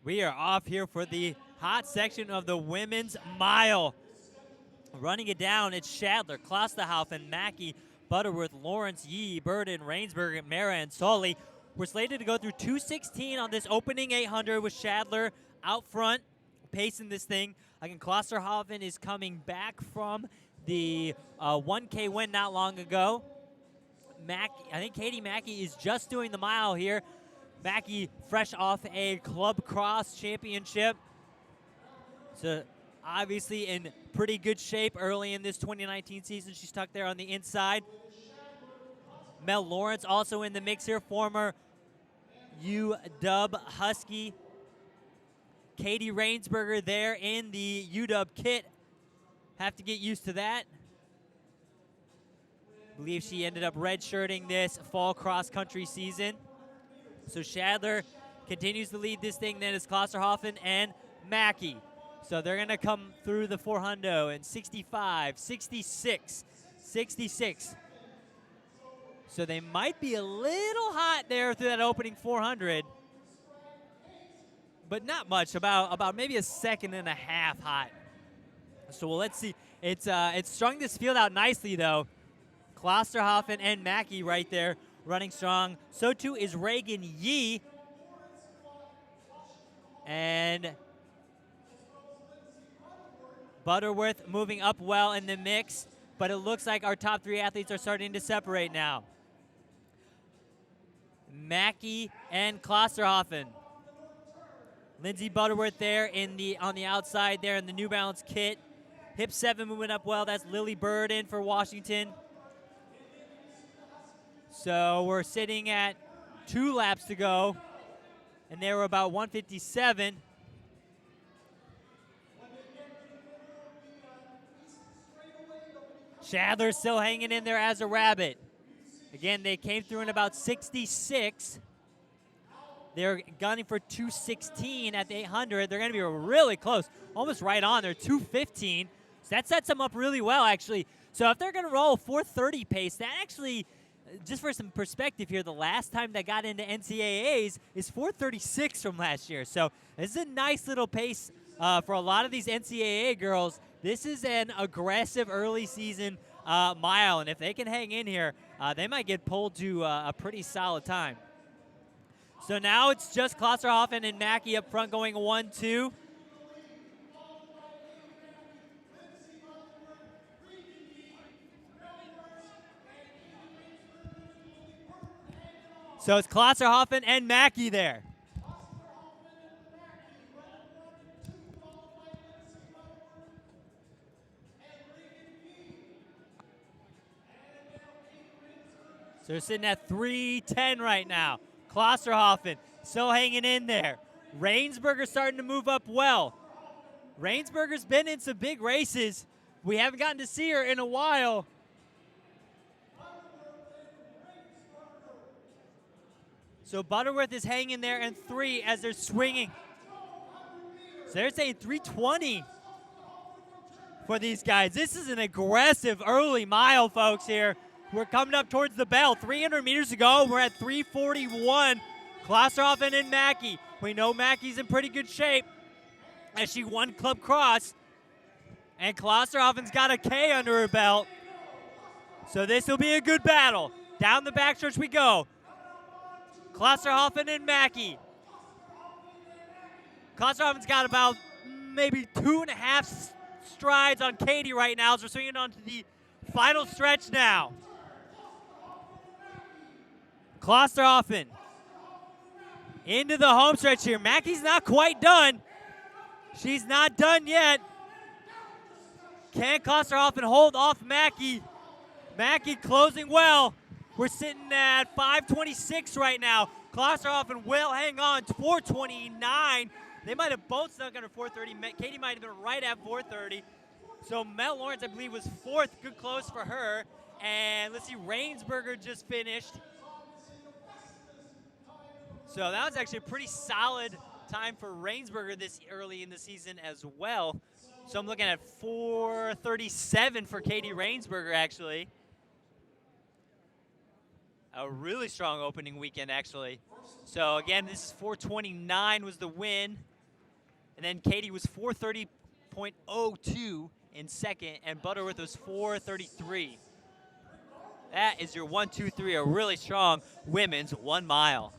We are off here for the hot section of the women's mile. Running it down, it's Shadler, Klosterhalfen, Mackey, Butterworth, Lawrence, Yee, Burden, Rainsberger, Mara, and Sully. We're slated to go through 2:16 on this opening 800 with Shadler out front, pacing this thing. Again, Klosterhalfen is coming back from the 1K win not long ago. I think Katie Mackey is just doing the mile here. Mackey fresh off a club cross championship. So obviously in pretty good shape early in this 2019 season. She's tucked there on the inside. Mel Lawrence also in the mix here, former UW Husky. Katie Rainsberger there in the UW kit. Have to get used to that. I believe she ended up redshirting this fall cross-country season. So Shadler continues to lead this thing. Then it's Klosterhalfen and Mackey. So they're going to come through the 400 and 65, 66, 66. So they might be a little hot there through that opening 400. But not much, about maybe a second and a half hot. So let's see. It's strung this field out nicely, though. Klosterhalfen and Mackey right there running strong. So too is Reagan Yee. And Butterworth moving up well in the mix, but it looks like our top three athletes are starting to separate now. Mackey and Klosterhalfen. Lindsay Butterworth there on the outside there in the New Balance kit. Hip 7 moving up well. That's Lily Burden for Washington. So we're sitting at 2 laps to go, and they were about 157. Shadler still hanging in there as a rabbit. Again, they came through in about 66. They're gunning for 2:16 at the 800. They're going to be really close, almost right on. They're 2:15. So that sets them up really well, actually. So if they're going to roll 4:30 pace, that actually, just for some perspective here, the last time they got into NCAAs is 4:36 from last year. So this is a nice little pace for a lot of these NCAA girls. This is an aggressive early season mile, and if they can hang in here, they might get pulled to a pretty solid time. So now it's just Klosterhalfen and Mackey up front going 1-2. So it's Klosterhalfen and Mackey there. So they're sitting at 3:10 right now. Klosterhalfen still hanging in there. Rainsberger starting to move up well. Rainsberger's been in some big races. We haven't gotten to see her in a while. So Butterworth is hanging there in 3 as they're swinging. So they're saying 3:20 for these guys. This is an aggressive early mile, folks, here. We're coming up towards the bell. 300 meters to go. We're at 3:41. Klosterhalfen and Mackey. We know Mackey's in pretty good shape as she won Club Cross. And Klosterhalfen's got a K under her belt. So this will be a good battle. Down the backstretch we go. Klosterhalfen and Mackey. Klosterhalfen's got about maybe 2.5 strides on Katie right now as we're swinging on to the final stretch now. Klosterhalfen into the home stretch here. Mackey's not quite done. She's not done yet. Can Klosterhalfen hold off Mackey? Mackey closing well. We're sitting at 5:26 right now. Klosterhalfen will hang on to 4:29. They might have both snuck under 4:30. Katie might have been right at 4:30. So Mel Lawrence, I believe, was 4th. Good close for her. And let's see, Rainsberger just finished. So that was actually a pretty solid time for Rainsberger this early in the season as well. So I'm looking at 4:37 for Katie Rainsberger, actually. A really strong opening weekend, actually. So again, this is 4:29 was the win. And then Katie was 4:30.02 in second, and Butterworth was 4:33. That is your 1, 2, 3, a really strong women's 1 mile.